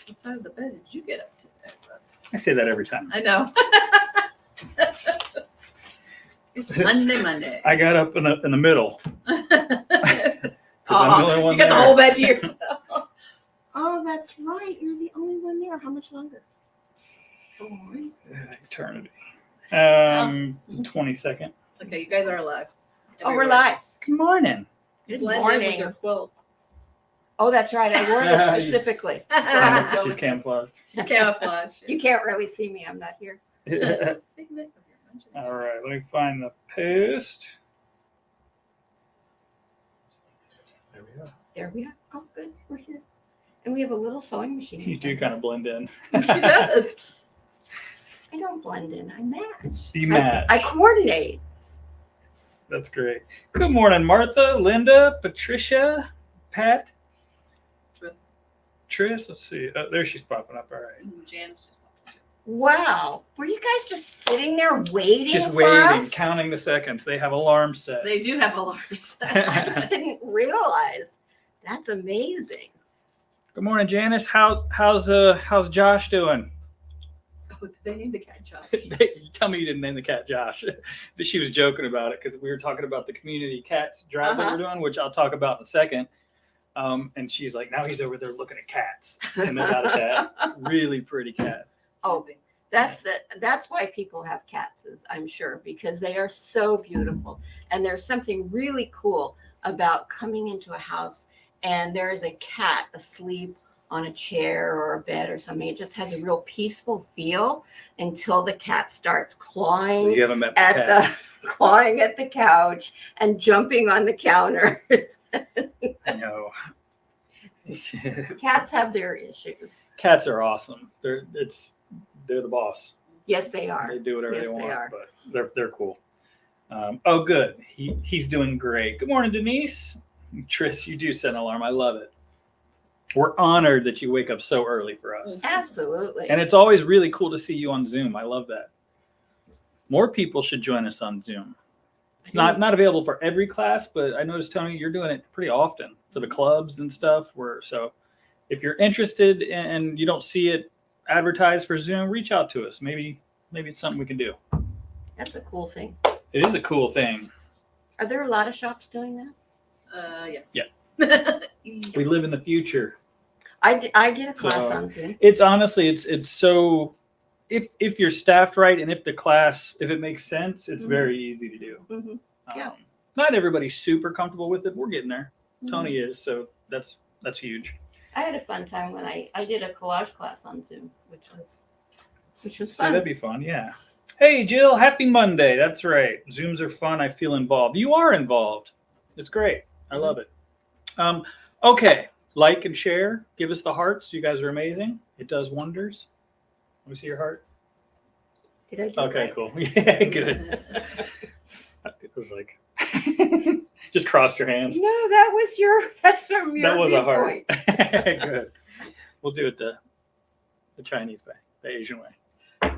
What side of the bed did you get up to? I say that every time. I know. It's Monday. I got up in the middle. I'm the only one you got the there. whole bed to yourself. Oh, that's right. You're the only one there. How much longer? Eternity. 22nd. Okay, you guys are alive. Oh, we're live. Good morning. You Good blend in morning. with your quilt. Oh, that's right. I wore this specifically. She's camouflaged. She's camouflage. You can't really see me. I'm not here. All right, let me find the post. There we go. There we are. Oh, good. We're here. And we have a little sewing machine. You do kind of blend in. She does. I don't blend in. I match. You match. I coordinate. That's great. Good morning, Martha, Linda, Patricia, Pat, Triss. Let's see. Oh, there she's popping up. All right. Jan's. Wow. Were you guys just sitting there waiting Just for waiting, us? counting the seconds. They have alarms set. They do have alarms. I didn't realize. That's amazing. Good morning, Janice. How's Josh doing? Oh, did they name the cat Josh? Tell me you didn't name the cat Josh. But she was joking about it because we were talking about the community cats drive that we're doing, which I'll talk about in a second. And she's like, now he's over there looking at cats. And they got a cat. Really pretty cat. Oh, that's why people have cats, I'm sure, because they are so beautiful. And there's something really cool about coming into a house and there is a cat asleep on a chair or a bed or something. It just has a real peaceful feel until the cat starts clawing You haven't met the at cat. clawing at the couch and jumping on the counters. I know. Cats have their issues. Cats are awesome. They're the boss. Yes, they are. They do whatever Yes, they they want, are. but they're cool. Oh, good. He's doing great. Good morning, Denise. Triss, you do set an alarm. I love it. We're honored that you wake up so early for us. Absolutely. And it's always really cool to see you on Zoom. I love that. More people should join us on Zoom. It's not available for every class, but I noticed, Tony, you're doing it pretty often for the clubs and stuff. So if you're interested and you don't see it advertised for Zoom, reach out to us. Maybe it's something we can do. That's a cool thing. It is a cool thing. Are there a lot of shops doing that? Yeah. We live in the future. I did a class on Zoom. It's honestly, it's so, if you're staffed right and if it makes sense, it's very easy to do. Mm-hmm. Yeah. Not everybody's super comfortable with it. We're getting there. Tony is, so that's huge. I had a fun time when I did a collage class on Zoom, which was So fun. that'd be fun, yeah. Hey, Jill, happy Monday. That's right. Zooms are fun. I feel involved. You are involved. It's great. I love it. Okay. Like and share. Give us the hearts. You guys are amazing. It does wonders. Let me see your heart. Did I do Okay, it right? cool. Yeah, good. It was like, just crossed your hands. No, that's from your That was a heart. viewpoint. Good. We'll do it the Chinese way, the Asian way.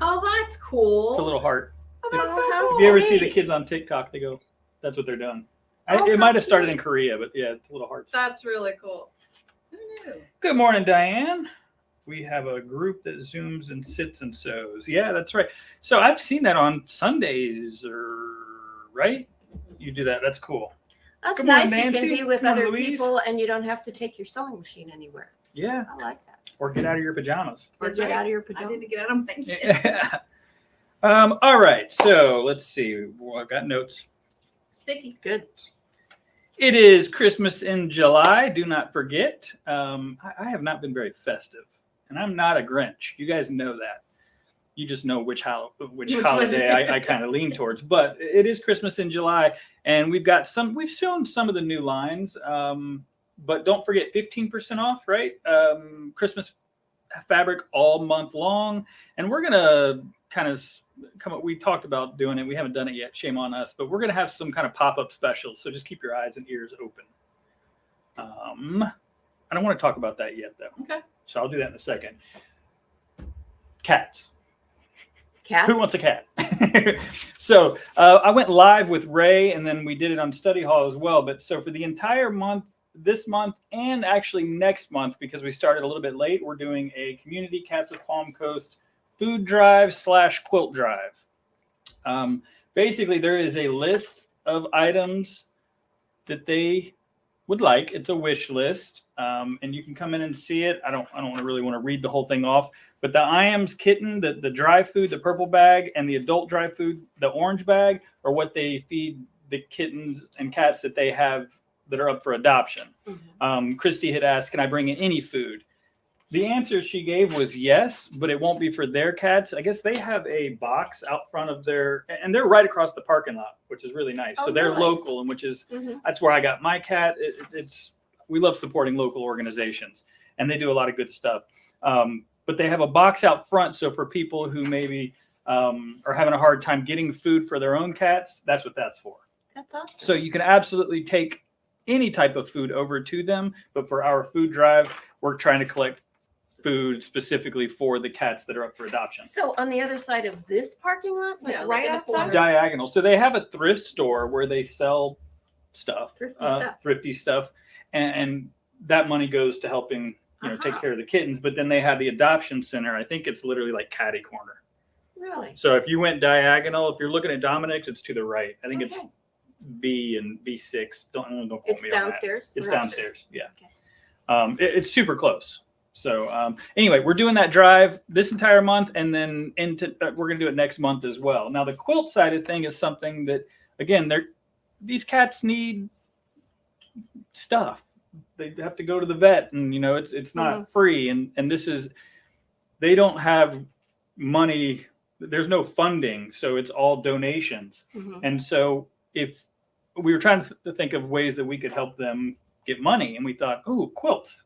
Oh, that's cool. It's a little heart. Oh, that's so How cool. If you ever see the sweet. kids on TikTok, they go, that's what they're doing. Oh, It how might have started cute. in Korea, but yeah, it's a little hearts. That's really cool. Who knew? Good morning, Diane. We have a group that Zooms and sits and sews. Yeah, that's right. So I've seen that on Sundays, right? You do that. That's cool. That's Good morning, nice. You Nancy. can be with Good morning, other Louise. people and you don't have to take your sewing machine anywhere. Yeah. I like that. Or get out of your pajamas. Or That's get right. out of your I pajamas. need to get out of my Yeah. All right. So let's see. Well, I've got notes. sticky. Good. It is Christmas in July. Do not forget. I have not been very festive, and I'm not a Grinch. You guys know that. You just know which holiday I kind of lean towards. But it is Christmas in July, and we've shown some of the new lines. But don't forget 15% off, right? Christmas fabric all month long, and we're gonna kind of come up. We talked about doing it. We haven't done it yet. Shame on us. But we're gonna have some kind of pop-up specials. So just keep your eyes and ears open. I don't want to talk about that yet, though. Okay. So I'll do that in a second. Cats. Cats? Who wants a cat? So I went live with Ray, and then we did it on Study Hall as well. But so for the entire month, this month and actually next month, because we started a little bit late, we're doing a community Cats of Palm Coast food drive / quilt drive. Basically, there is a list of items that they would like. It's a wish list, and you can come in and see it. I don't really want to read the whole thing off, but the IAMS kitten, the dry food, the purple bag, and the adult dry food, the orange bag, are what they feed the kittens and cats that they have that are up for adoption. Christy had asked, can I bring in any food? The answer she gave was yes, but it won't be for their cats. I guess they have a box out front of their, and they're right across the parking lot, which is really nice. So they're local, and which is, that's where I got my cat. We love supporting local organizations, and they do a lot of good stuff. But they have a box out front. So for people who maybe are having a hard time getting food for their own cats, that's what that's for. That's awesome. So you can absolutely take any type of food over to them. But for our food drive, we're trying to collect food specifically for the cats that are up for adoption. So on the other side of this parking lot, like Yeah, like right in the outside? corner. Diagonal. So they have a thrift store where they sell stuff, thrifty stuff, and that money goes to helping take care of the kittens. But then they have the adoption center. I think it's literally like Catty Corner. Really? So if you went diagonal, if you're looking at Dominic's, it's to the right. I think it's B and B6. Don't quote It's me on that. downstairs? It's Or downstairs. upstairs? Yeah. Okay. It's super close. So anyway, we're doing that drive this entire month, and then we're going to do it next month as well. Now, the quilt side of thing is something that, again, these cats need stuff. They have to go to the vet, and it's not free. And this is, they don't have money. There's no funding, so it's all donations. And so if we were trying to think of ways that we could help them get money, and we thought, quilts.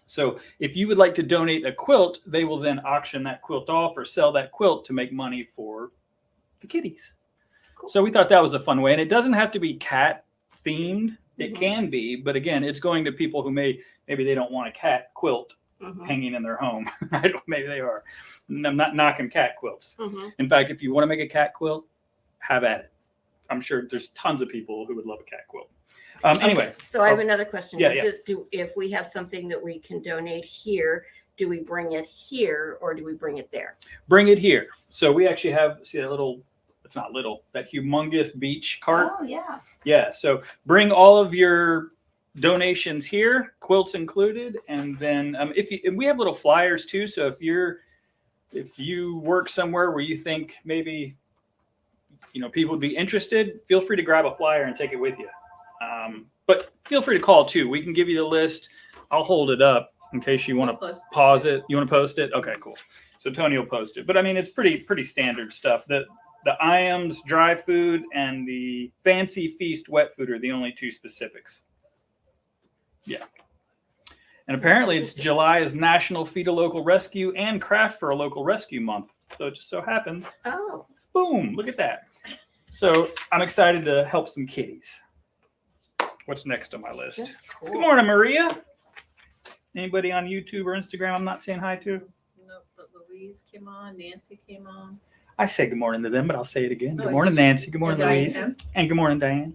So if you would like to donate a quilt, they will then auction that quilt off or sell that quilt to make money for the kitties. Cool. So we thought that was a fun way. And it doesn't have to be cat themed. It can be, but again, it's going to people who maybe they don't want a cat quilt hanging in their home. Maybe they are. I'm not knocking cat quilts. In fact, if you want to make a cat quilt, have at it. I'm sure there's tons of people who would love a cat quilt. Anyway. So I have another question. Yeah, If we have something that we can donate here, do we bring it here or do we bring it there? Bring it here. So we actually have, see that little, it's not little, that humongous beach cart. Oh, yeah. Yeah. So bring all of your donations here, quilts included. And then and we have little flyers too. So if you work somewhere where you think maybe, people would be interested, feel free to grab a flyer and take it with you. But feel free to call too. We can give you the list. I'll hold it up in case you want to pause it. You want to post it? Okay, cool. So Tony will post it. But I mean, it's pretty standard stuff. The IAMS dry food and the Fancy Feast wet food are the only two specifics. Yeah. And apparently it's July is National Feed a Local Rescue and Craft for a Local Rescue Month. So it just so happens. Oh. Boom. Look at that. So I'm excited to help some kitties. What's next on my list? That's cool. Good morning, Maria. Anybody on YouTube or Instagram I'm not saying hi to? No, but Louise came on. Nancy came on. I say good morning to them, but I'll say it again. Oh, Good morning, Nancy. Good morning, Diane. Louise. And good morning, Diane.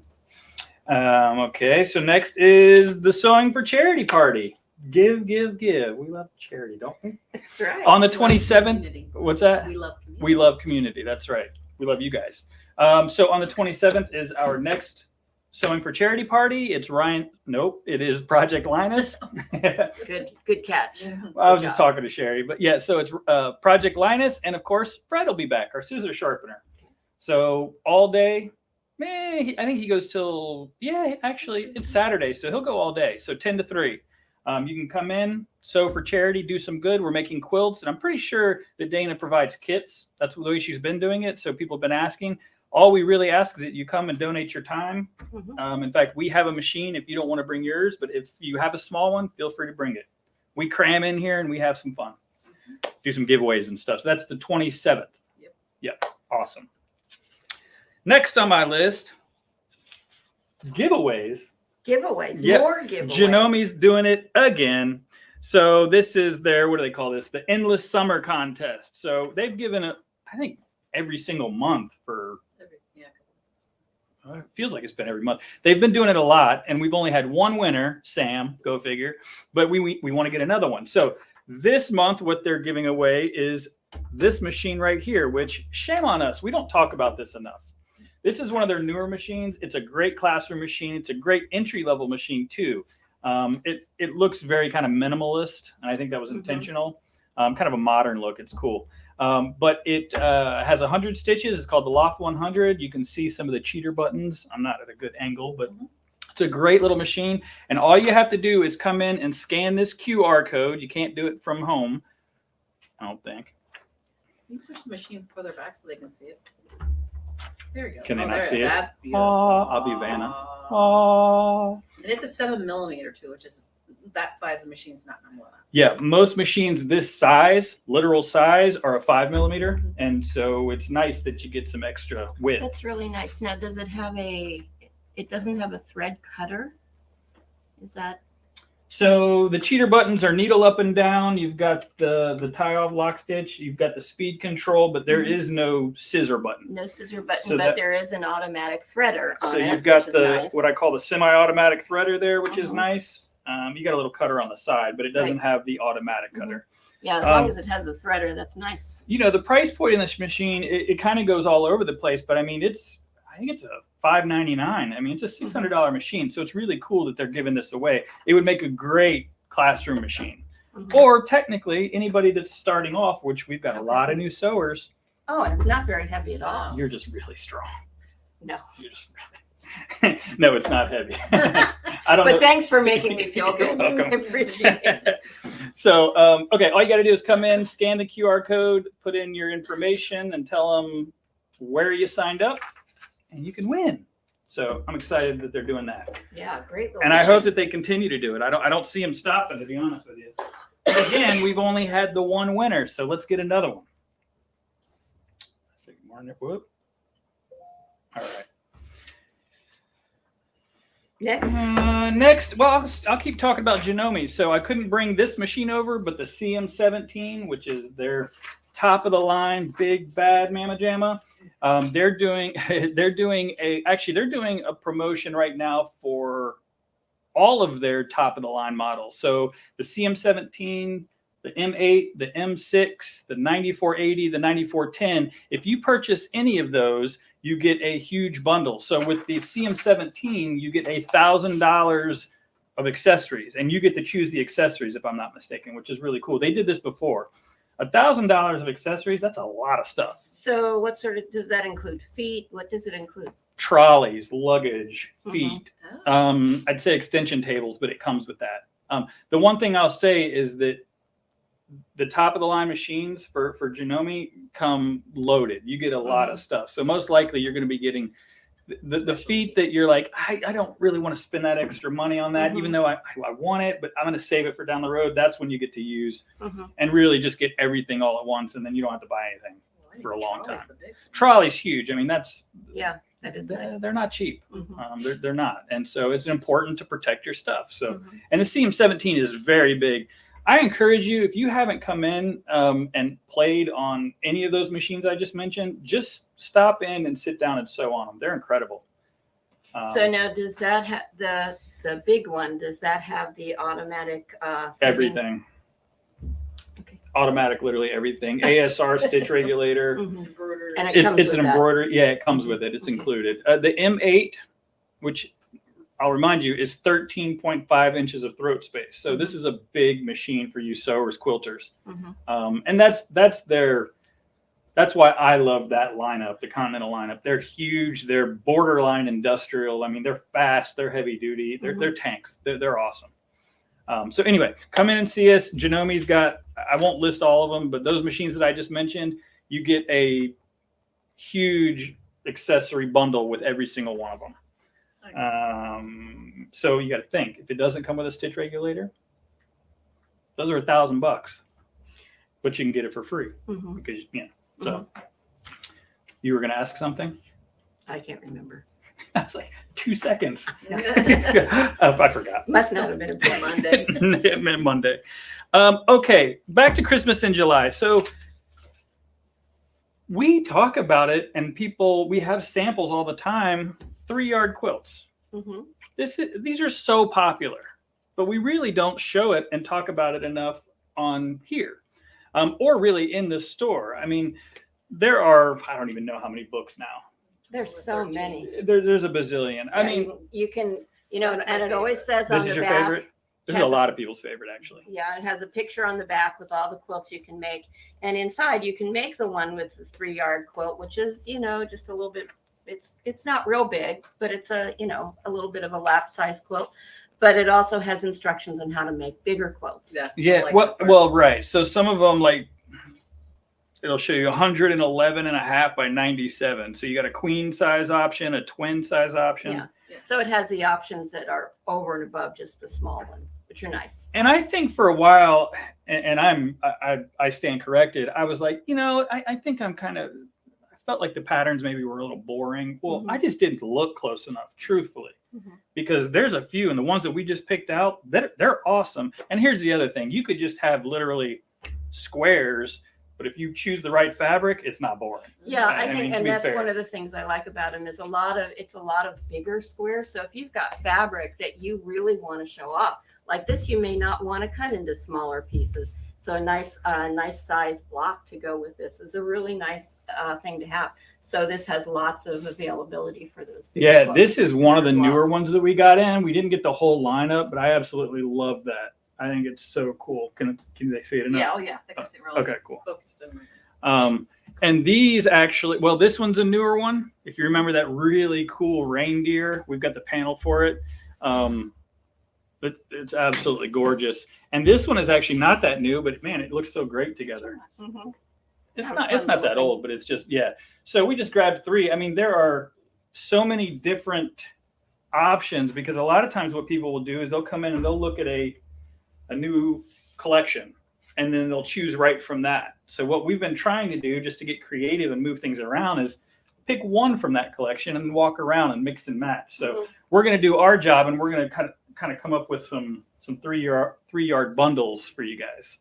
Okay, so next is the Sewing for Charity Party. Give, give, give. We love charity, don't we? That's right. On the We love 27th. community. What's that? We love community. We love community. That's right. We love you guys. So on the 27th is our next Sewing for Charity Party. It's Ryan. Nope. It is Project Linus. Good catch. I was just talking to Sherry, but yeah, so it's Project Linus. And of course, Fred will be back, our scissor sharpener. So all day, I think he goes till, actually it's Saturday. So he'll go all day. So 10 to 3. You can come in, sew for charity, do some good. We're making quilts. And I'm pretty sure that Dana provides kits. That's the way she's been doing it. So people have been asking. All we really ask is that you come and donate your time. In fact, we have a machine if you don't want to bring yours, but if you have a small one, feel free to bring it. We cram in here and we have some fun. Do some giveaways and stuff. So that's the 27th. Yep. Awesome. Next on my list, giveaways. Yep. More giveaways. Genomi's doing it again. So this is their, what do they call this? The Endless Summer Contest. So they've given it, I think, every single month for, it feels like it's been every month. They've been doing it a lot, and we've only had one winner, Sam, go figure, but we want to get another one. So this month, what they're giving away is this machine right here, which shame on us. We don't talk about this enough. This is one of their newer machines. It's a great classroom machine. It's a great entry-level machine too. It looks very kind of minimalist, and I think that was intentional. Kind of a modern look. It's cool. But it has 100 stitches. It's called the Loft 100. You can see some of the cheater buttons. I'm not at a good angle, but it's a great little machine. And all you have to do is come in and scan this QR code. You can't do it from home, I don't think. You push the machine further back so they can see it. There you go. Can they not see it? That's beautiful. I'll be Vanna. And it's a 7mm too, which is that size of machine's not normal. Yeah, most machines this size, literal size, are a 5mm, and so it's nice that you get some extra width. That's really nice. Now, does it have it doesn't have a thread cutter? Is that? So the cheater buttons are needle up and down. You've got the tie off lock stitch. You've got the speed control, but there is no scissor button. No scissor button, So but there is an automatic threader on So it, you've got which is nice. what I call the semi-automatic threader there, which is nice. You got a little cutter on the side, but it doesn't have the automatic cutter. Yeah, as long as it has a threader, that's nice. You know, the price point in this machine, it kind of goes all over the place, but I mean, I think it's a $5.99. I mean, it's a $600 machine, so it's really cool that they're giving this away. It would make a great classroom machine. Or technically, anybody that's starting off, which we've got a lot of new sewers. Oh, and it's not very heavy at all. You're just really strong. No. You're just really... No, it's not heavy. I don't know. But thanks for making me feel You're good. welcome. I appreciate it. So, okay, all you got to do is come in, scan the QR code, put in your information, and tell them where you signed up, and you can win. So I'm excited that they're doing that. Yeah, great. And I hope that they continue to do it. I don't see them stopping, to be honest with you. Again, we've only had the one winner, so let's get another one. Whoop. All right. Next, well, I'll keep talking about Janome. So I couldn't bring this machine over, but the CM17, which is their top of the line, big bad mamma jamma. They're doing a promotion right now for all of their top of the line models. So the CM17, the M8, the M6, the 9480, the 9410. If you purchase any of those, you get a huge bundle. So with the CM17, you get $1,000 of accessories, and you get to choose the accessories, if I'm not mistaken, which is really cool. They did this before. $1,000 of accessories, that's a lot of stuff. So what sort of, does that include feet? What does it include? Trolleys, luggage, feet. I'd say extension tables, but it comes with that. The one thing I'll say is that the top of the line machines for Janome come loaded. You get a lot of stuff. So most likely you're going to be getting the feet that you're like, I don't really want to spend that extra money on that, even though I want it, but I'm going to save it for down the road. That's when you get to use and really just get everything all at once. And then you don't have to buy anything for a long time. Trolley's huge. I mean, that is nice. They're not cheap. They're not. And so it's important to protect your stuff. So, and the CM17 is very big. I encourage you, if you haven't come in and played on any of those machines I just mentioned, just stop in and sit down and sew on them. They're incredible. So now, does that have the big one? Does that have the automatic? Everything. Okay. Automatic, literally everything. ASR stitch regulator. And it's an embroidery. Yeah, it comes with it. It's included. The M8, which I'll remind you, is 13.5 inches of throat space. So this is a big machine for you sewers, quilters. And that's why I love that lineup, the Continental lineup. They're huge. They're borderline industrial. I mean, they're fast. They're heavy duty. They're tanks. They're awesome. So anyway, come in and see us. Janome's got, I won't list all of them, but those machines that I just mentioned, you get a huge accessory bundle with every single one of them. So you got to think, if it doesn't come with a stitch regulator, those are $1,000, but you can get it for free because so you were going to ask something. I can't remember. I was like 2 seconds. I forgot. Must not have been a Monday. It meant Monday. Okay, back to Christmas in July. So we talk about it, and we have samples all the time 3-yard quilts. Mhm. These are so popular, but we really don't show it and talk about it enough on here, or really in the store. I mean, there are, I don't even know how many books now. There's so many. There's a bazillion. I mean, you can, you know, That's my and it always favorite. says on this the is your back. favorite? This is a has a- lot of people's favorite, actually. Yeah, it has a picture on the back with all the quilts you can make. And inside you can make the one with the 3-yard quilt, which is, you know, just a little bit, it's not real big, but it's a, you know, a little bit of a lap size quilt. But it also has instructions on how to make bigger quilts. Yeah. Yeah, like well, that part. well, right. So some of them, like, it'll show you 111 and a half by 97. So you got a queen size option, a twin size option. Yeah. So it has the options that are over and above just the small ones, which are nice. And I think for a while, and I stand corrected, I was like, you know, I think I felt like the patterns maybe were a little boring. Well, I just didn't look close enough, truthfully, because there's a few, and the ones that we just picked out, they're awesome. And here's the other thing: you could just have literally squares, but if you choose the right fabric, it's not boring. Yeah, I I mean, think, to and be that's fair. one of the things I like about them is it's a lot of bigger squares. So if you've got fabric that you really want to show off, like this, you may not want to cut into smaller pieces. So a nice size block to go with this is a really nice thing to have. So this has lots of availability for those. bigger Yeah, quilts. this is one of the newer Blocks. ones that we got in. We didn't get the whole lineup, but I absolutely love that. I think it's so cool. Can they see it enough? Yeah, oh yeah, I can see really Okay, cool. focused in. And these actually, well, this one's a newer one. If you remember that really cool reindeer, we've got the panel for it. But it's absolutely gorgeous. And this one is actually not that new, but man, it looks so great together. Mhm. It's Yeah, not fun that looking. old, but it's just, yeah. So we just grabbed 3. I mean, there are so many different options, because a lot of times what people will do is they'll come in and they'll look at a new collection, and then they'll choose right from that. So what we've been trying to do, just to get creative and move things around, is pick one from that collection and walk around and mix and match. So we're going to do our job, and we're going to kind of come up with some 3-yard bundles for you guys.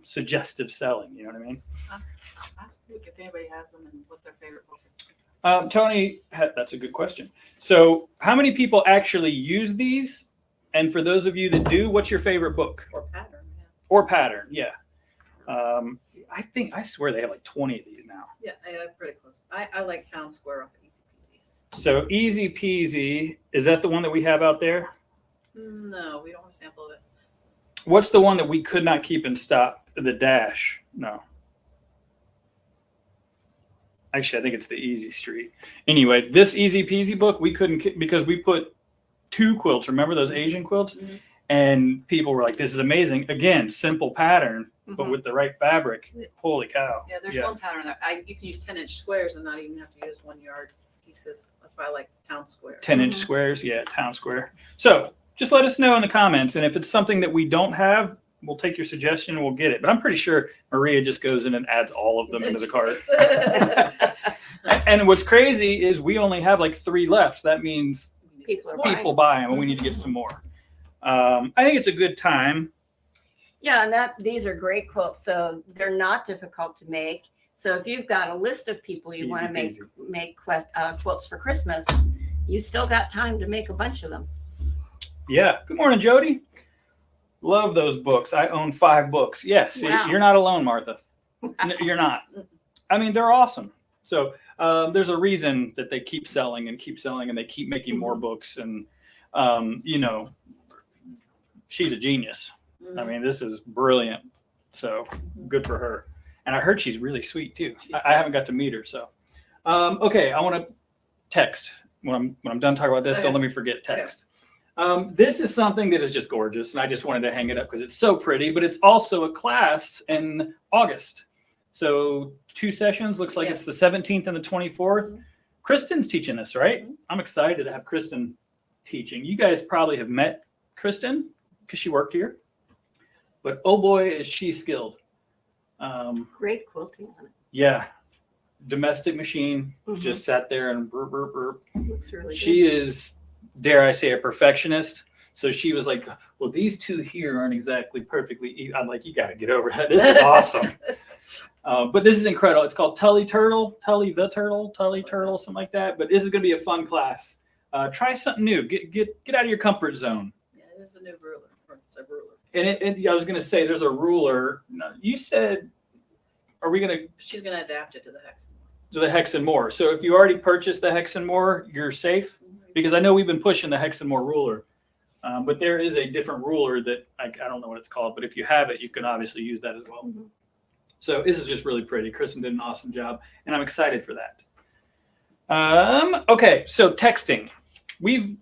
Suggestive selling, you know what I mean? Ask Luke if anybody has them and what their favorite book is. Tony, that's a good question. So how many people actually use these? And for those of you that do, what's your favorite book? Or pattern, yeah. Or pattern, yeah. I swear they have like 20 of these now. Yeah, they're pretty close. I like Town Square off of Easy Peasy. So Easy Peasy, is that the one that we have out there? No, we don't want to sample it. What's the one that we could not keep in stock? The Dash? No. Actually, I think it's the Easy Street. Anyway, this Easy Peasy book, we couldn't, because we put 2 quilts. Remember those Asian quilts? Mhm. And people were like, this is amazing. Again, simple pattern, but with the right fabric. Holy cow. Yeah, there's one pattern there. You can use 10-inch squares and not even have to use 1-yard pieces. That's why I like Town Square. 10-inch squares, yeah, Town Square. So just let us know in the comments, and if it's something that we don't have, we'll take your suggestion and we'll get it. But I'm pretty sure Maria just goes in and adds all of them into the cart. And what's crazy is we only have like 3 left. That means people buy them, and we need to get some more. I think it's a good time. Yeah, and these are great quilts. So they're not difficult to make. So if you've got a list of people you want to Easy make quilts for Christmas, you still got time to make a bunch of them. Yeah. Good morning, Jody. Love those books. I own 5 books. Yes, Wow. You're not alone, Martha. You're not. I mean, they're awesome. So there's a reason that they keep selling, and they keep making more books. And, you know, she's a genius. I mean, this is brilliant. So good for her. And I heard she's really sweet too. I haven't got to meet her. So, okay. I want to text when I'm done talking about this. Don't let me forget text. This is something that is just gorgeous, and I just wanted to hang it up because it's so pretty, but it's also a class in August. So 2 sessions, looks like it's the 17th and the 24th. Kristen's teaching this, right? I'm excited to have Kristen teaching. You guys probably have met Kristen because she worked here, but oh boy, is she skilled. Great quilting on it. Yeah. Domestic machine, just sat there and burp, burp, burp. Looks really good. She is, dare I say, a perfectionist. So she was like, well, these 2 here aren't exactly perfectly. I'm like, you got to get over that. This is awesome. But this is incredible. It's called Tully the Turtle, something like that. But this is going to be a fun class. Try something new. Get out of your comfort zone. Yeah, it is a new ruler. It's a ruler. And I was going to say, there's a ruler. No, you said, are we going to? She's going to adapt it to the hex. To the hex and more. So if you already purchased the hex and more, you're safe. Because I know we've been pushing the hex and more ruler. But there is a different ruler that I don't know what it's called. But if you have it, you can obviously use that as well. Mm-hmm. So this is just really pretty. Kristen did an awesome job, and I'm excited for that. Okay, so texting. We've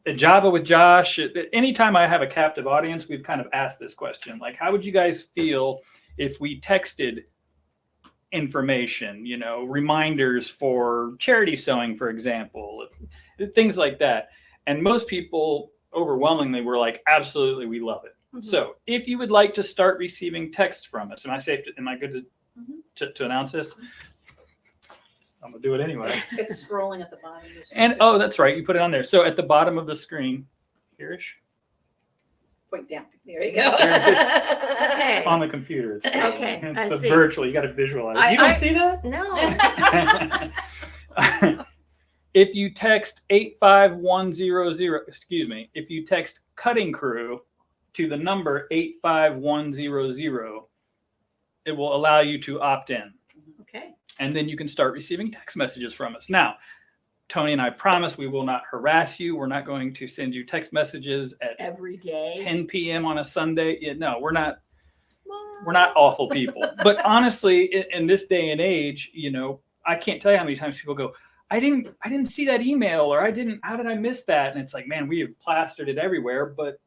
at Java with Josh. Anytime I have a captive audience, we've kind of asked this question, like, how would you guys feel if we texted information, reminders for charity sewing, for example, things like that? And most people overwhelmingly were like, absolutely, we love it. Mm-hmm. So if you would like to start receiving text from us, am I good to announce this? I'm gonna do it anyway. It's scrolling at the bottom. And that's right, you put it on there. So at the bottom of the screen, here-ish. Point down. There you go. Okay. On the computer. It's Okay, I so see. virtually, you got to visualize it. You don't see that? No. If you text 85100, if you text Cutting Crew to the number 85100, it will allow you to opt in. Okay. And then you can start receiving text messages from us. Now, Tony and I promise we will not harass you. We're not going to send you text messages at every day 10 p.m. on a Sunday. Yeah, no, we're not awful people. But honestly, in this day and age, I can't tell you how many times people go, I didn't see that email, or how did I miss that? And it's like, man, we have plastered it everywhere, but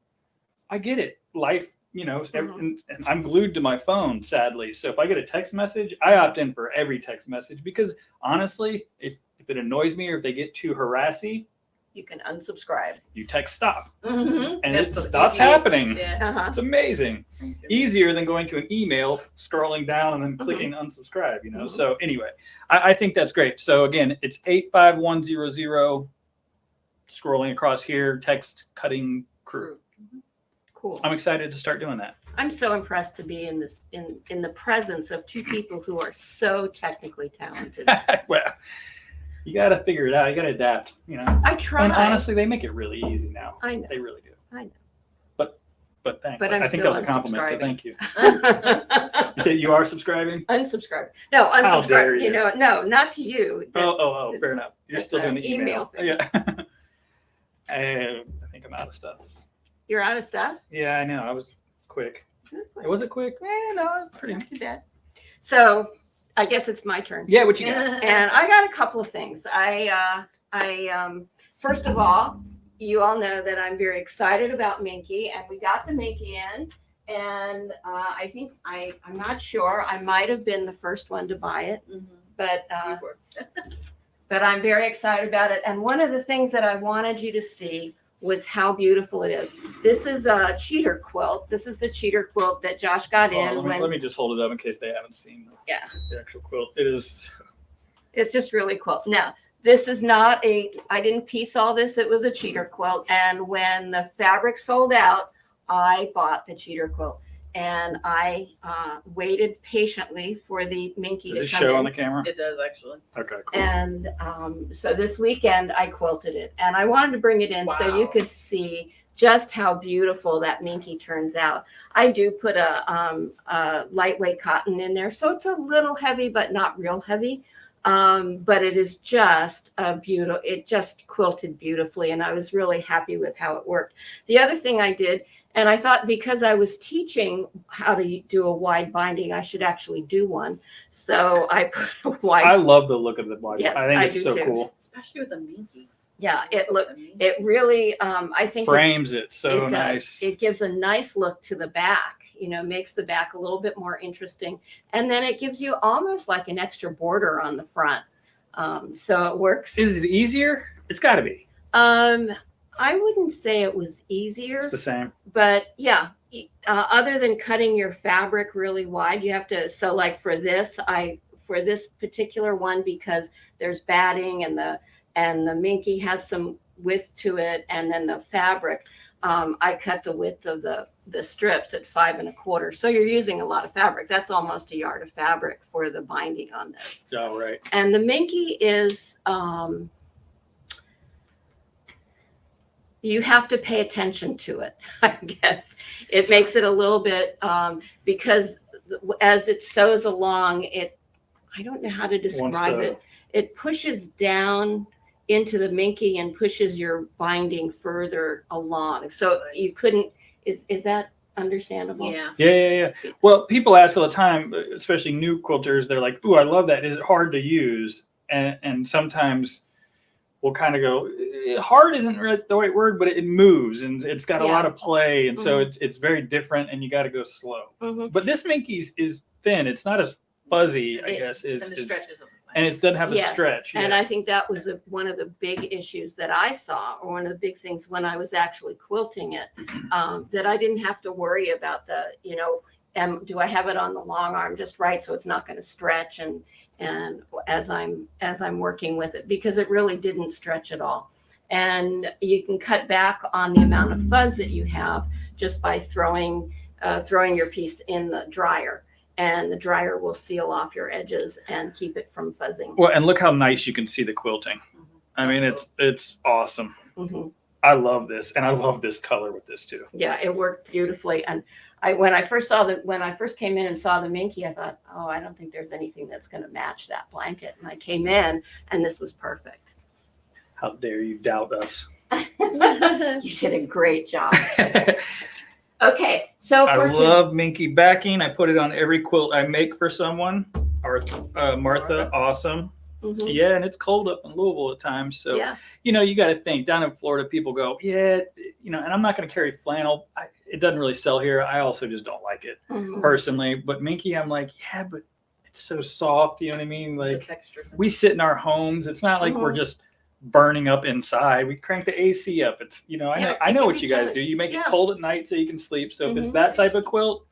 I get it. Life, and I'm glued to my phone, sadly. So if I get a text message, I opt in for every text message, because honestly, if it annoys me or if they get too harassy, you can unsubscribe. You text stop, Mm-hmm. and it stops happening. Yeah. Uh-huh. It's amazing. Easier than going to an email, scrolling down, and then clicking unsubscribe. So anyway, I think that's great. So again, it's 85100. Scrolling across here, text Cutting Crew. Cool. I'm excited to start doing that. I'm so impressed to be in the presence of two people who are so technically talented. Well, you got to figure it out. You got to adapt. I try. And honestly, they make it really easy now. I know. They really do. I know. But thanks. But I think that was a compliment. So thank you. You said you are subscribing? Unsubscribe. No, How dare unsubscribe. you. No, not to you. Oh, fair enough. You're still doing the email thing. Yeah. I think I'm out of stuff. You're out of stuff? Yeah, I know. I was quick. Was it quick? No, pretty. Not too bad. So I guess it's my turn. Yeah, what you got? And I got a couple of things. First of all, you all know that I'm very excited about Minky, and we got the Minky in, and I think I'm not sure. I might have been the first one to buy it, but I'm very excited about it. And one of the things that I wanted you to see was how beautiful it is. This is a cheater quilt. This is the cheater quilt that Josh got in. Let me just hold it up in case they haven't seen the actual quilt. It's just really cool. Now, this is not I didn't piece all this. It was a cheater quilt. And when the fabric sold out, I bought the cheater quilt. And I waited patiently for the Minky to come in. Does it show on the camera? It does, actually. Okay, cool. And so this weekend I quilted it. And I wanted to bring it in so you could see just how beautiful that Minky turns out. I do put a lightweight cotton in there. So it's a little heavy, but not real heavy. But it is just it just quilted beautifully. And I was really happy with how it worked. The other thing I did, and I thought because I was teaching how to do a wide binding, I should actually do one. So I put a wide. I love the look of the wide. Yes, I think it's do so too. cool. Especially with the Minky. Yeah, it really, I think frames it so it nice. It gives a nice look to the back, makes the back a little bit more interesting. And then it gives you almost like an extra border on the front. So it works. Is it easier? It's got to be. I wouldn't say it was easier. It's the same. But yeah, other than cutting your fabric really wide, you have to. So like for this particular one, because there's batting and the Minky has some width to it, and then the fabric. I cut the width of the strips at 5 1/4. So you're using a lot of fabric. That's almost a yard of fabric for the binding on this. Oh, right. And the Minky is, you have to pay attention to it, I guess. It makes it a little bit, because as it sews along, I don't know how to describe it. It pushes down into the Minky and pushes your binding further along. So you couldn't, is that understandable? Yeah. Yeah. Well, people ask all the time, especially new quilters, they're like, ooh, I love that. Is it hard to use? And sometimes we'll kind of go, hard isn't the right word, but it moves and it's got a lot of play. And so it's very different and you got to go slow. But this Minky is thin. It's not as fuzzy, I guess. And the stretch isn't the same. And it doesn't have a Yes. stretch. And I think that was one of the big issues that I saw, or one of the big things when I was actually quilting it, that I didn't have to worry about do I have it on the long arm just right so it's not going to stretch and as I'm working with it, because it really didn't stretch at all. And you can cut back on the amount of fuzz that you have just by throwing your piece in the dryer. And the dryer will seal off your edges and keep it from fuzzing. Well, and look how nice you can see the quilting. I mean, it's awesome. I love this, and I love this color with this too. Yeah, it worked beautifully. And when I first came in and saw the Minky, I thought, oh, I don't think there's anything that's going to match that blanket. And I came in, and this was perfect. How dare you doubt us? You did a great job. Okay, so I love Minky backing. I put it on every quilt I make for someone. Martha, awesome. Yeah, and it's cold up in Louisville at times. So, you got to think, down in Florida, people go, and I'm not going to carry flannel. It doesn't really sell here. I also just don't like it personally. But Minky, I'm like, yeah, but it's so soft. You know what I mean? Like, we sit in our homes. It's not like we're just burning up inside. We crank the AC up. It's I know what you guys do. You make it cold at night so you can sleep. So if it's that type of quilt,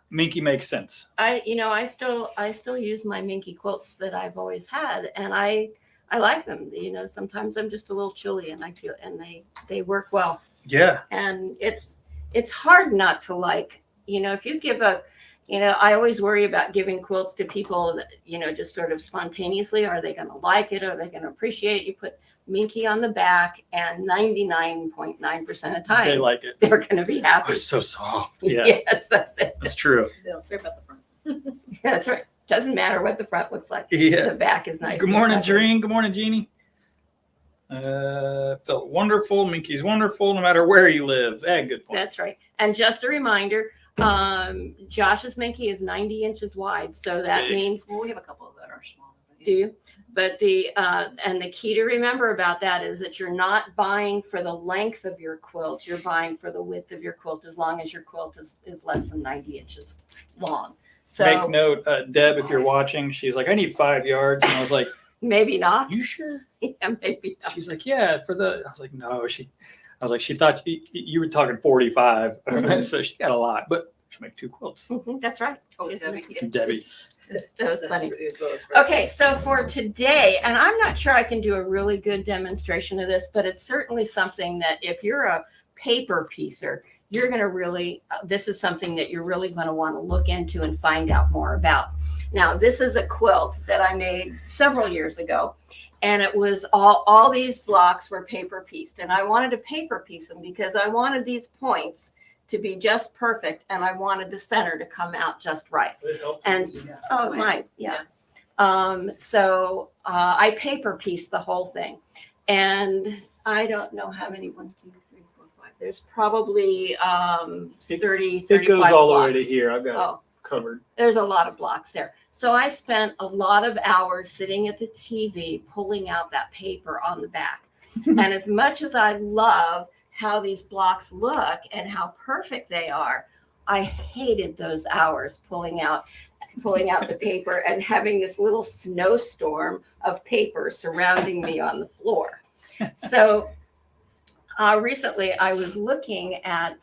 Minky makes sense. I still use my Minky quilts that I've always had, and I like them. Sometimes I'm just a little chilly and I feel, and they work well. Yeah. And it's hard not to like, if you give I always worry about giving quilts to people that, just sort of spontaneously. Are they going to like it? Are they going to appreciate it? You put Minky on the back, and 99.9% of the time, they like it. They're going to be happy. Oh, it's so soft. Yeah. Yes, that's it. That's true. They'll care about the front. That's right. Doesn't matter what the front looks like. Yeah. The back is nice. Good morning, Dream. Good morning, Jeannie. Felt wonderful. Minky's wonderful no matter where you live. Good point. That's right. And just a reminder, Josh's Minky is 90 inches wide. So that means, Well, we have a couple of that are small. do you? But and the key to remember about that is that you're not buying for the length of your quilt. You're buying for the width of your quilt, as long as your quilt is less than 90 inches long. So make note, Deb, if you're watching, she's like, I need 5 yards. And I was like, maybe not. you sure? Yeah, maybe not. She's like, yeah, I was like, no, I was like, she thought you were talking 45. So she got a lot, but she make 2 quilts. That's right. Oh, She's Debbie. That was funny. Great. Okay, so for today, and I'm not sure I can do a really good demonstration of this, but it's certainly something that if you're a paper piecer, you're going to really, this is something that you're really going to want to look into and find out more about. Now, this is a quilt that I made several years ago, and it was all these blocks were paper pieced, and I wanted to paper piece them because I wanted these points to be just perfect, and I wanted the center to come out just right. And so I paper pieced the whole thing, and I don't know how many, 1, 2, 3, 4, 5. There's probably 30, 35 It goes all blocks. the way to here. I've got it covered. There's a lot of blocks there. So I spent a lot of hours sitting at the TV, pulling out that paper on the back. And as much as I love how these blocks look and how perfect they are, I hated those hours pulling out the paper and having this little snowstorm of paper surrounding me on the floor. So recently I was looking at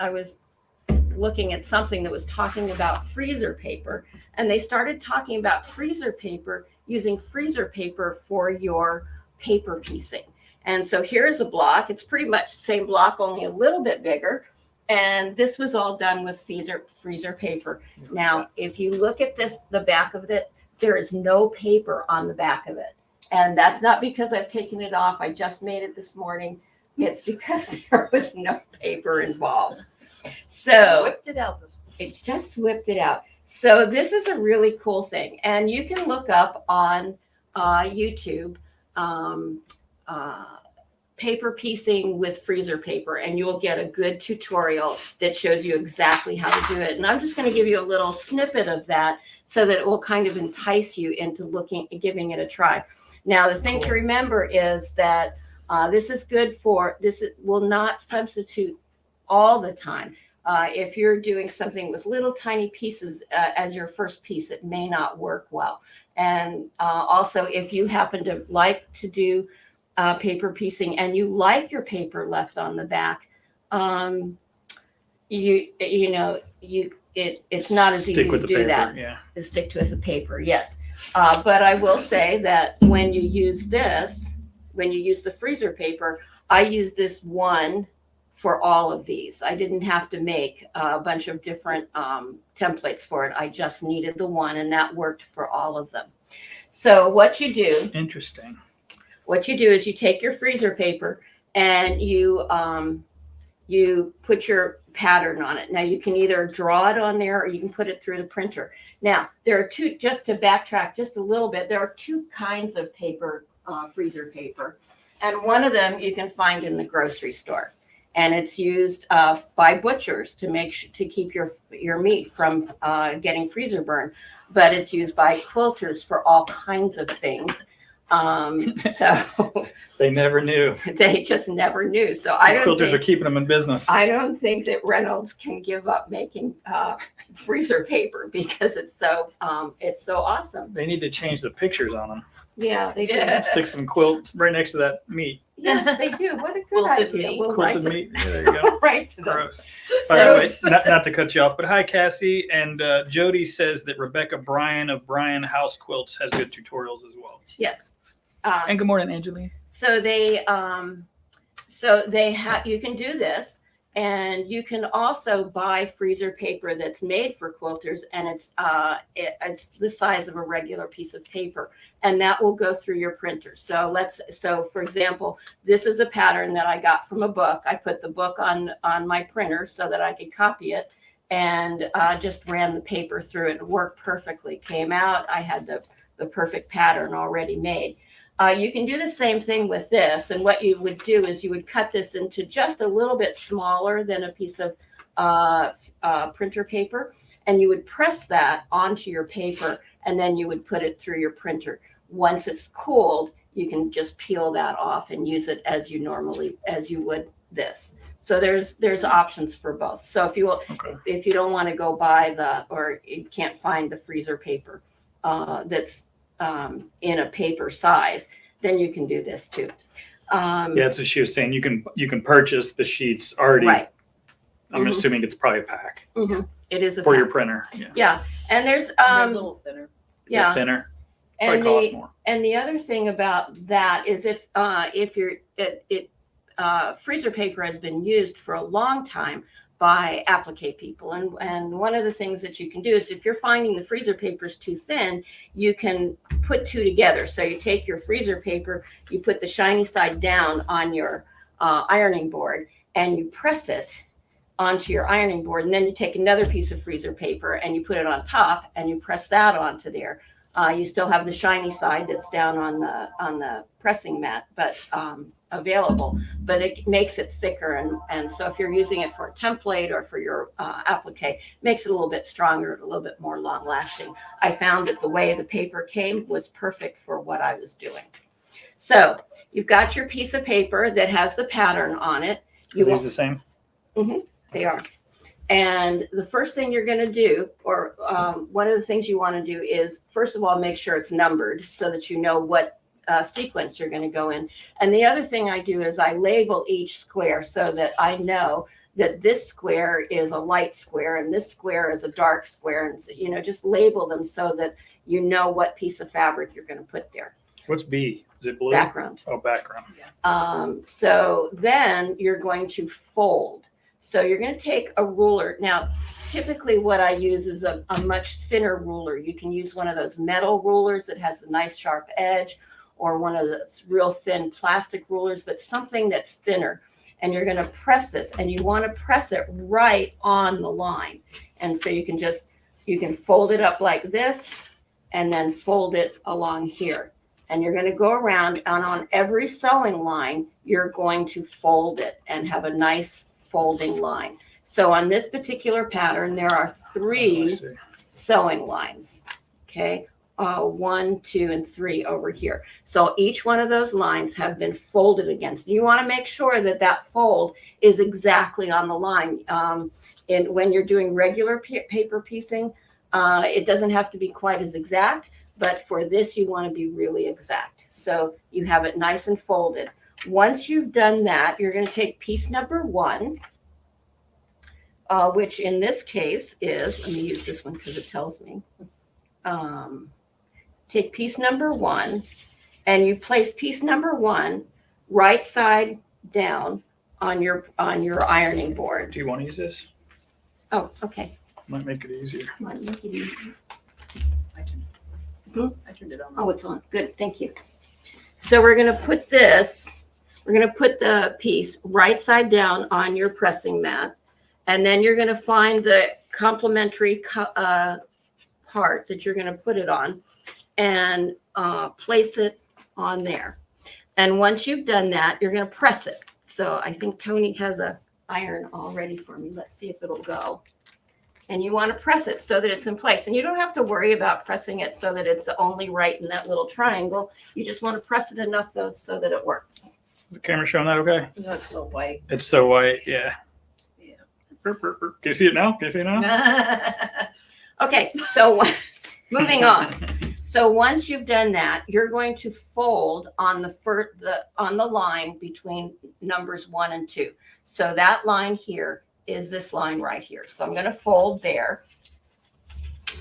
something that was talking about freezer paper, and they started talking about freezer paper, using freezer paper for your paper piecing. And so here's a block. It's pretty much the same block, only a little bit bigger. And this was all done with freezer paper. Now, if you look at this, the back of it, there is no paper on the back of it. And that's not because I've taken it off. I just made it this morning. It's because there was no paper involved. So Whipped it out this it just whipped it out. So this is a really cool thing. And you can look up on YouTube paper piecing with freezer paper, and you will get a good tutorial that shows you exactly how to do it. And I'm just going to give you a little snippet of that so that it will kind of entice you into giving it a try. Now, the thing to remember is that this is good for, will not substitute all the time. If you're doing something with little tiny pieces as your first piece, it may not work well. And also, if you happen to like to do paper piecing and you like your paper left on the back, it's not as easy to do that. Yeah. To stick with the paper, yes. But I will say that when you use this, when you use the freezer paper, I use this one for all of these. I didn't have to make a bunch of different templates for it. I just needed the one, and that worked for all of them. So what you do, Interesting. what you do is you take your freezer paper and you put your pattern on it. Now you can either draw it on there or you can put it through the printer. Now there are two, just to backtrack just a little bit, there are two kinds of paper, freezer paper. And one of them you can find in the grocery store. And it's used by butchers to keep your meat from getting freezer burn. But it's used by quilters for all kinds of things. So They never knew. they just never knew. So I don't Quilters are think, keeping them in business. I don't think that Reynolds can give up making freezer paper because it's so awesome. They need to change the pictures on them. Yeah, they do. Yeah. Stick some quilts right next to that meat. Yes, they do. What a good Quilted idea. meat. We'll Quilted write meat. Yeah, there you go. right to them. Gross. So- By the way, not to cut you off, but hi, Cassie. And Jody says that Rebecca Bryan of Bryan House Quilts has good tutorials as well. Yes. And good morning, Angeline. So they have, you can do this, and you can also buy freezer paper that's made for quilters, and it's the size of a regular piece of paper, and that will go through your printer. So for example, this is a pattern that I got from a book. I put the book on my printer so that I could copy it, and just ran the paper through it. It worked perfectly. Came out. I had the perfect pattern already made. You can do the same thing with this. And what you would do is you would cut this into just a little bit smaller than a piece of printer paper. And you would press that onto your paper, and then you would put it through your printer. Once it's cooled, you can just peel that off and use it as you would this. So there's options for both. So if you don't want to go buy or you can't find the freezer paper that's in a paper size, then you can do this too. Yeah, that's what she was saying. You can purchase the sheets already. Right. I'm assuming it's probably a pack Mm-hmm. It is a for your pack. printer. Yeah. Yeah, and there's They're a little thinner. yeah, Thinner. and Probably costs more. and the other thing about that is if freezer paper has been used for a long time by applique people, and one of the things that you can do is if you're finding the freezer paper is too thin, you can put two together. So you take your freezer paper, you put the shiny side down on your ironing board, and you press it onto your ironing board, and then you take another piece of freezer paper and you put it on top and you press that onto there. You still have the shiny side that's down on the pressing mat, but available, but it makes it thicker. And so if you're using it for a template or for your applique, it makes it a little bit stronger, a little bit more long lasting. I found that the way the paper came was perfect for what I was doing. So you've got your piece of paper that has the pattern on it. Are these the same? Mm-hmm, they are. And the first thing you're going to do, or one of the things you want to do is, first of all, make sure it's numbered so that you know what sequence you're going to go in. And the other thing I do is I label each square so that I know that this square is a light square and this square is a dark square. And so, just label them so that you know what piece of fabric you're going to put there. What's B? Is it blue? background. Oh, background. So then you're going to fold. So you're going to take a ruler. Now, typically what I use is a much thinner ruler. You can use one of those metal rulers that has a nice sharp edge, or one of those real thin plastic rulers, but something that's thinner. And you're going to press this, and you want to press it right on the line. And so you can fold it up like this, and then fold it along here. And you're going to go around, and on every sewing line, you're going to fold it and have a nice folding line. So on this particular pattern, there are 3 sewing lines. Okay. 1, 2, and 3 over here. So each one of those lines have been folded against. You want to make sure that that fold is exactly on the line. And when you're doing regular paper piecing, it doesn't have to be quite as exact, but for this, you want to be really exact. So you have it nice and folded. Once you've done that, you're going to take piece number 1, which in this case is, let me use this one because it tells me. Take piece number 1, and you place piece number 1 right side down on your ironing board. Do you want to use this? Oh, okay. Might make it easier. Might make it easier. I turned it on. Oh, it's on. Good. Thank you. So we're going to put the piece right side down on your pressing mat. And then you're going to find the complementary part that you're going to put it on and place it on there. And once you've done that, you're going to press it. So I think Tony has a iron all ready for me. Let's see if it'll go. And you want to press it so that it's in place. And you don't have to worry about pressing it so that it's only right in that little triangle. You just want to press it enough, though, so that it works. Is the camera showing that okay? No, it's so white. It's so white, yeah. Yeah. Can you see it now? Can you see it now? Okay, so moving on. So once you've done that, you're going to fold on the line between numbers 1 and 2. So that line here is this line right here. So I'm going to fold there.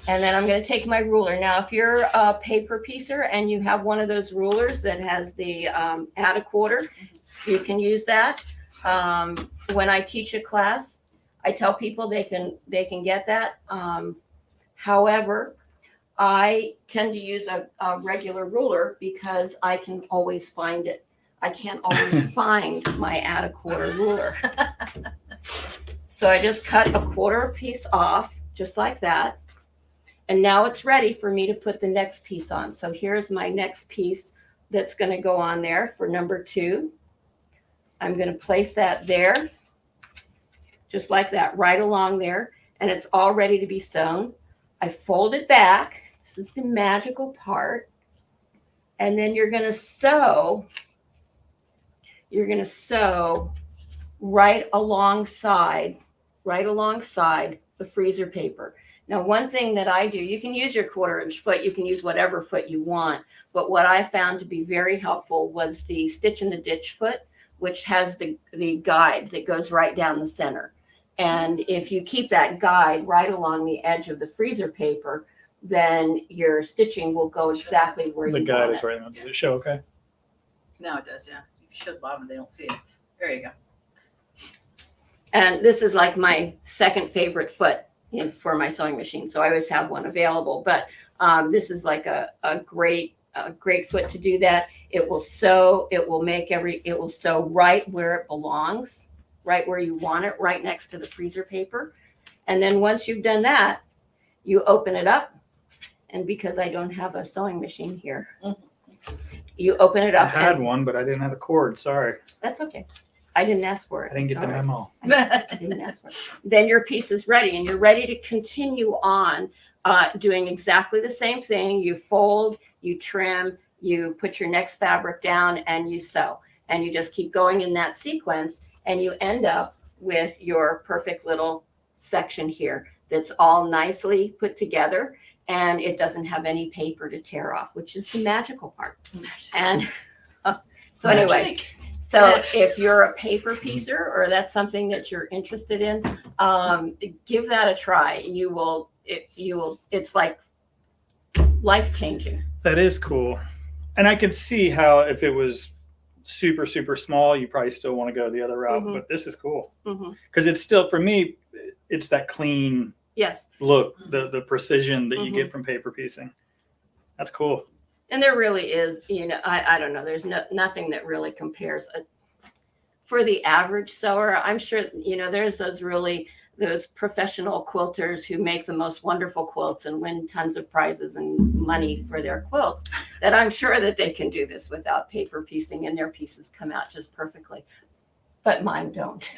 And then I'm going to take my ruler. Now, if you're a paper piecer and you have one of those rulers that has the add a quarter, you can use that. When I teach a class, I tell people they can get that. However, I tend to use a regular ruler because I can always find it. I can't always find my add a quarter ruler. So I just cut a quarter piece off, just like that. And now it's ready for me to put the next piece on. So here's my next piece that's going to go on there for number 2. I'm going to place that there, just like that, right along there. And it's all ready to be sewn. I fold it back. This is the magical part. And then you're going to sew. You're going to sew right alongside the freezer paper. Now, one thing that I do, you can use your 1/4-inch foot, you can use whatever foot you want, but what I found to be very helpful was the stitch in the ditch foot, which has the guide that goes right down the center. And if you keep that guide right along the edge of the freezer paper, then your stitching will go exactly where you want it. The guide is right now. Does it show okay? Now it does, yeah. If you show the bottom, they don't see it. There you go. And this is like my second favorite foot for my sewing machine. So I always have one available, but this is like a great foot to do that. It will sew, it will sew right where it belongs, right where you want it, right next to the freezer paper. And then once you've done that, you open it up. And because I don't have a sewing machine here, you open it up. I had one, but I didn't have a cord. Sorry. That's okay. I didn't ask for it. I didn't get the memo. I didn't ask for it. Then your piece is ready, and you're ready to continue on doing exactly the same thing. You fold, you trim, you put your next fabric down, and you sew. And you just keep going in that sequence, and you end up with your perfect little section here that's all nicely put together, and it doesn't have any paper to tear off, which is the magical part. And so anyway. So if you're a paper piecer or that's something that you're interested in, give that a try. It's like life-changing. That is cool. And I could see how if it was super, super small, you probably still want to go the other route. Mhm. But this is cool Mm-hmm. because it's still, for me, it's that clean Yes. look, the precision that you Mhm. get from paper piecing. That's cool. And there really is, I don't know. There's nothing that really compares for the average sewer. I'm sure, there's those professional quilters who make the most wonderful quilts and win tons of prizes and money for their quilts, that I'm sure that they can do this without paper piecing and their pieces come out just perfectly. But mine don't.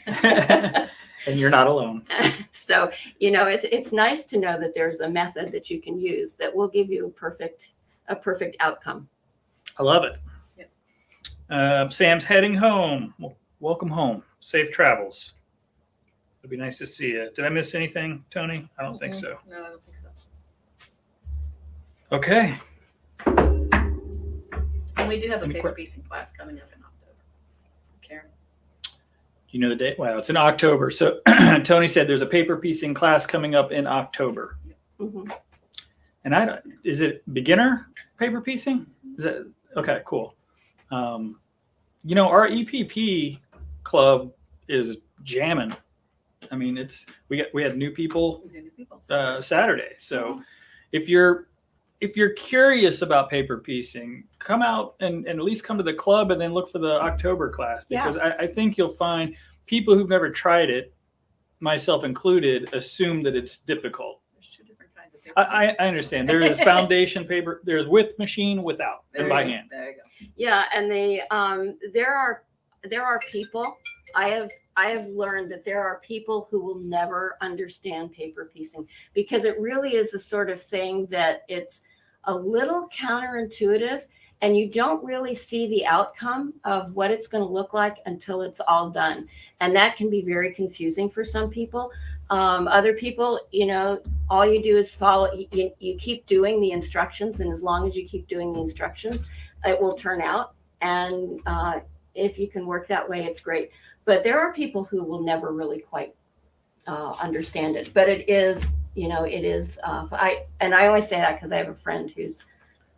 And you're not alone. So, it's nice to know that there's a method that you can use that will give you a perfect outcome. I love it. Sam's heading home. Welcome home. Safe travels. It'd be nice to see you. Did I miss anything, Tony? I don't think so. No, I don't think so. Okay. And we do have a Any paper piecing class coming up in October. Karen? You know the date? Wow, it's in October. So Tony said there's a paper piecing class coming up in October. Mm-hmm. And is it beginner paper piecing? Is that okay? Cool. Our EPP club is jamming. I mean, we had new people Saturday. So if you're curious about paper piecing, come out and at least come to the club and then look for the October class, because I think you'll find people who've never tried it, myself included, assume that it's difficult. There's two different kinds of paper. I understand. There is foundation paper. There's with machine, without, and by hand. There you go. Yeah, and there are people. I have learned that there are people who will never understand paper piecing, because it really is the sort of thing that it's a little counterintuitive, and you don't really see the outcome of what it's going to look like until it's all done. And that can be very confusing for some people. Other people, all you do is follow, you keep doing the instructions. And as long as you keep doing the instructions, it will turn out. And if you can work that way, it's great. But there are people who will never really quite understand it. But it is, I always say that because I have a friend who's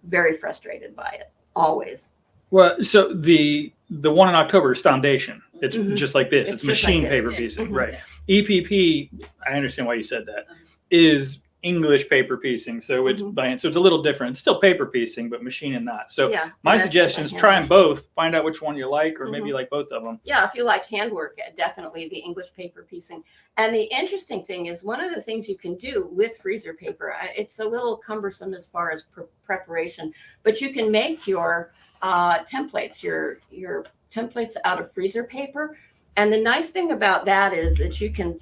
very frustrated by it, always. Well, so the one in October is foundation. It's just like this. It's just machine like this. paper Yeah. piecing, Mhm. right? EPP, I understand why you said that, is English paper piecing. So it's by hand. So it's a little different. It's still paper piecing, but machine and not. So Yeah, my that's suggestion is by try hand. them both. Find out which one you like, or maybe you like both of them. Yeah, if you like handwork, definitely the English paper piecing. And the interesting thing is, one of the things you can do with freezer paper, it's a little cumbersome as far as preparation, but you can make your templates, your templates out of freezer paper. And the nice thing about that is that you can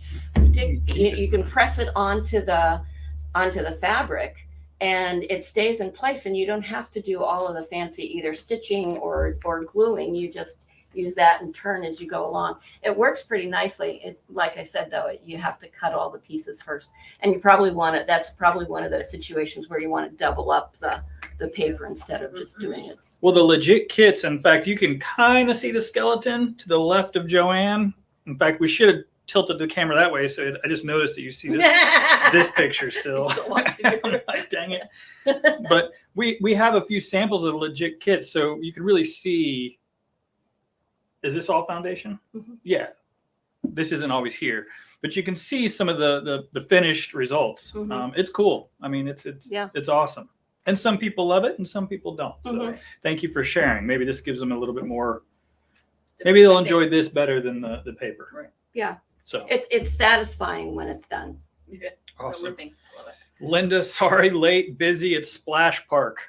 you can press it onto the fabric, and it stays in place, and you don't have to do all of the fancy either stitching or gluing. You just use that and turn as you go along. It works pretty nicely. Like I said, though, you have to cut all the pieces first, and you probably want to. That's probably one of those situations where you want to double up the paper instead of just doing it. Well, the legit kits, in fact, you can kind of see the skeleton to the left of Joann. In fact, we should have tilted the camera that way, so I just noticed that you see this picture still. Dang it. But we have a few samples of the legit kits, so you can really see. Is this all foundation? Mm-hmm. Yeah. This isn't always here, but you can see some of the finished results. Mm-hmm. It's cool. I mean, it's awesome. And some people love it and some people don't. So thank you for sharing. Maybe this gives them a little bit more. Maybe they'll enjoy this better than the paper. Right. Yeah. So it's satisfying when it's done. Yeah. awesome. Love it. Linda, sorry, late, busy at Splash Park.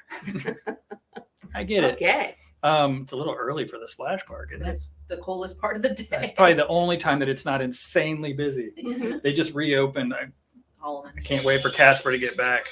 I get it. Okay. It's a little early for the Splash Park, isn't it? That's the coolest part of the day. That's probably the only time that it's not insanely busy. Mm-hmm. They just reopened. All of I it. can't wait for Casper to get back.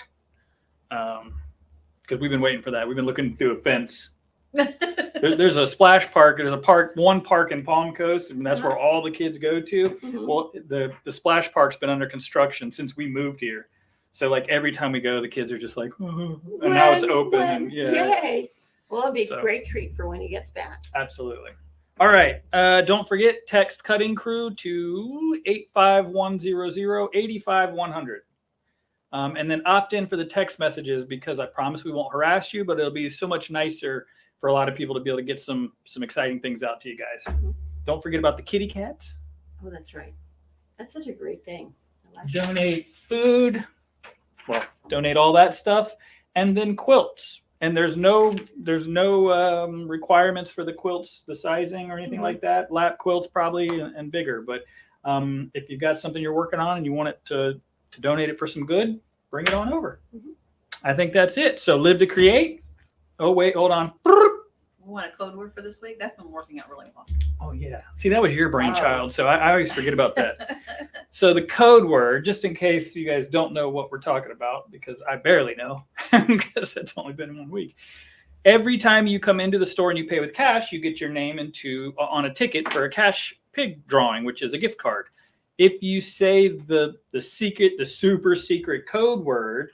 Because we've been waiting for that. We've been looking through a fence. There's a splash park. There's one park in Palm Coast, and that's where all the kids go to. Mm-hmm. Well, the splash park's been under construction since we moved here. So like every time we go, the kids are just like, and now it's open. And yeah, Yay. Well, it'll be So. a great treat for when he gets back. absolutely. All right. Don't forget, text Cutting Crew to 85100 85100. And then opt in for the text messages, because I promise we won't harass you, but it'll be so much nicer for a lot of people to be able to get some exciting things out to you guys. Don't forget about the kitty cats. Oh, that's right. That's such a great thing. I like Donate food. Well, donate all that stuff, and then quilts. And there's no requirements for the quilts, the sizing or anything like that. Lap quilts probably and bigger. But if you've got something you're working on and you want it to donate it for some good, bring it on over. I think that's it. So live to create. Oh wait, hold on. We want a code word for this week? That's been working out really well. Oh yeah. See, that was your brainchild, so I always forget about that. So the code word, just in case you guys don't know what we're talking about, because I barely know, because it's only been 1 week. Every time you come into the store and you pay with cash, you get your name on a ticket for a cash pig drawing, which is a gift card. If you say the super secret code word,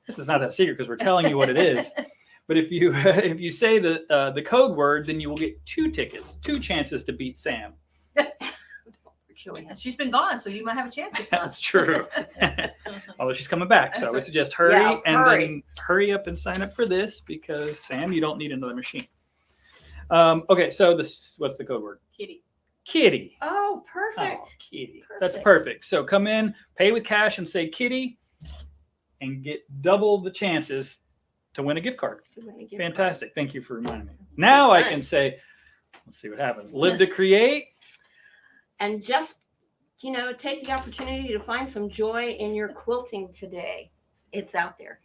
this is not that secret because we're telling you what it is. But if you say the code word, then you will get 2 tickets, 2 chances to beat Sam. She's been gone, so you might have a chance this month. That's true. Although she's coming back, so I would suggest hurry then hurry up and sign up for this, because Sam, you don't need another machine. Okay, so what's the code word? Kitty. Oh, perfect. Oh, kitty. That's perfect. So come in, pay with cash, and say kitty, and get double the chances to win a gift card. Fantastic. Thank you for reminding me. Now I can say, let's see what happens. Live to create. And just, take the opportunity to find some joy in your quilting today. It's out there.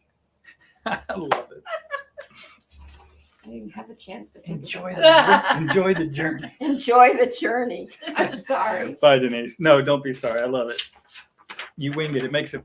I love it. I didn't have a chance to enjoy the journey. Enjoy the journey. I'm sorry. Bye, Denise. No, don't be sorry. I love it. You winged it. It makes it